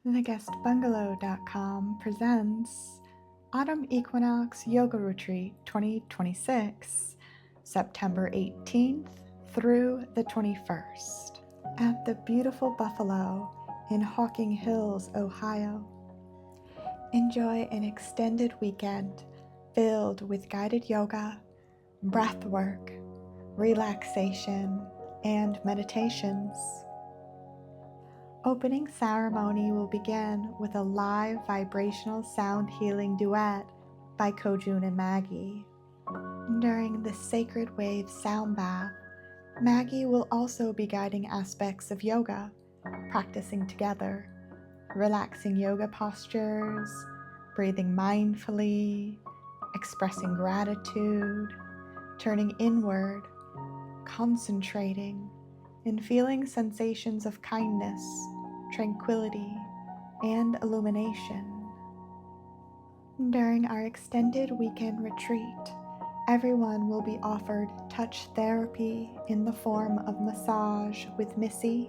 TheGuestBungalow.com presents Autumn Equinox Yoga Retreat 2026, September 18th through the 21st, at the beautiful Buffalo in Hocking Hills, Ohio. Enjoy an extended weekend filled with guided yoga, breathwork, relaxation, and meditations. Opening ceremony will begin with a live vibrational sound healing duet by Kojun and Maggie. During the Sacred Wave sound bath, Maggie will also be guiding aspects of yoga, practicing together, relaxing yoga postures, breathing mindfully, expressing gratitude, turning inward, concentrating, and feeling sensations of kindness, tranquility, and illumination. During our extended weekend retreat, everyone will be offered touch therapy in the form of massage with Missy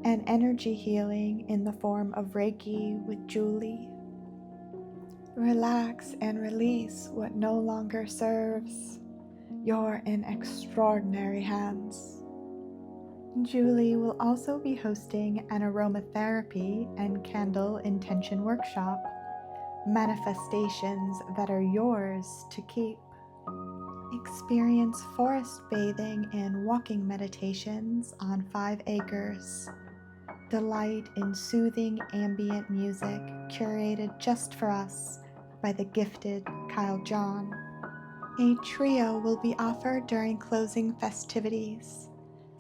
and energy healing in the form of Reiki with Julie. Relax and release what no longer serves. You're in extraordinary hands. Julie will also be hosting an aromatherapy and candle intention workshop, manifestations that are yours to keep. Experience forest bathing and walking meditations on 5 acres. Delight in soothing ambient music curated just for us by the gifted Kyle John. A trio will be offered during closing festivities.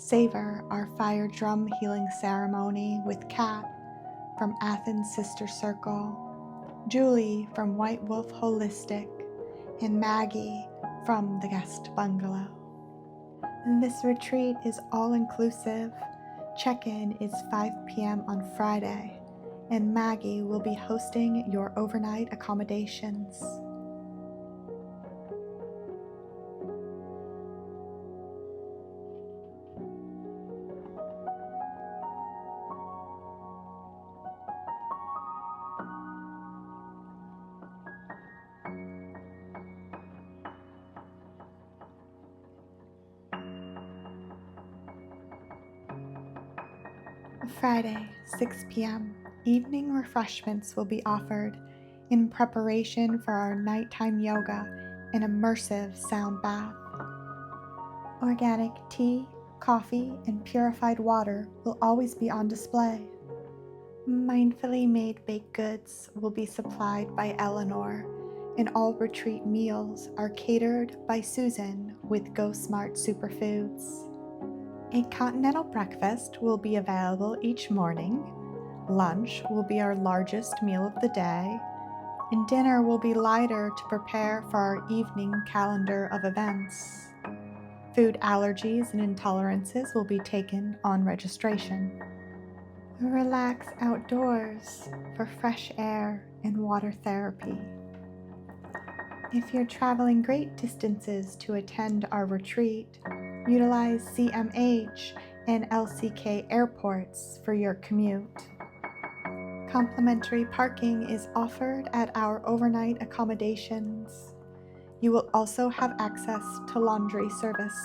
Savor our fire drum healing ceremony with Kat from Athens Sister Circle, Julie from White Wolf Holistic, and Maggie from the Guest Bungalow. And this retreat is all-inclusive. Check-in is 5 p.m. on Friday, and Maggie will be hosting your overnight accommodations. Friday, 6 p.m., evening refreshments will be offered in preparation for our nighttime yoga and immersive sound bath. Organic tea, coffee, and purified water will always be on display. Mindfully made baked goods will be supplied by Eleanor, and all retreat meals are catered by Susan with Go Smart Superfoods. A continental breakfast will be available each morning. Lunch will be our largest meal of the day, and dinner will be lighter to prepare for our evening calendar of events. Food allergies and intolerances will be taken on registration. Relax outdoors for fresh air and water therapy. If you're traveling great distances to attend our retreat, utilize CMH and LCK airports for your commute. Complimentary parking is offered at our overnight accommodations. You will also have access to laundry service.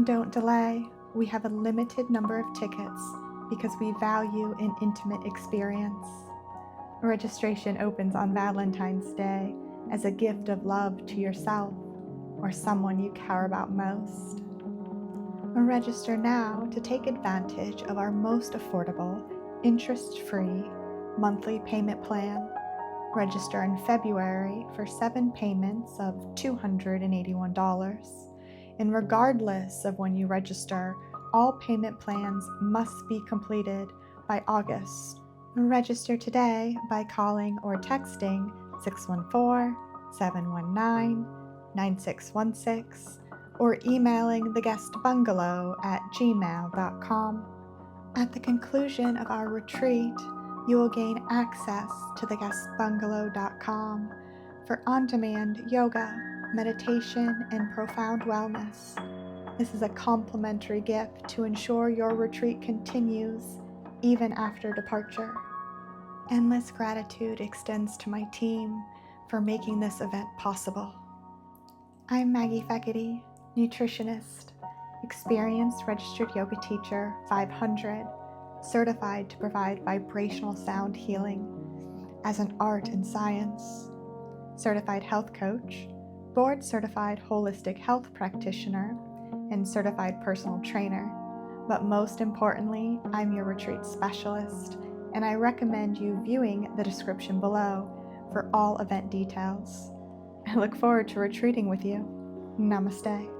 Don't delay. We have a limited number of tickets because we value an intimate experience. Registration opens on Valentine's Day as a gift of love to yourself or someone you care about most. Register now to take advantage of our most affordable, interest-free monthly payment plan. Register in February for 7 payments of $281. And regardless of when you register, all payment plans must be completed by August. Register today by calling or texting 614-719-9616 or emailing theguestbungalow@gmail.com. At the conclusion of our retreat, you will gain access to theguestbungalow.com for on-demand yoga, meditation, and profound wellness. This is a complimentary gift to ensure your retreat continues even after departure. Endless gratitude extends to my team for making this event possible. I'm Maggie Fekete, nutritionist, experienced registered yoga teacher 500, certified to provide vibrational sound healing as an art and science, certified health coach, board certified holistic health practitioner, and certified personal trainer. But most importantly, I'm your retreat specialist, and I recommend you viewing the description below for all event details. I look forward to retreating with you. Namaste.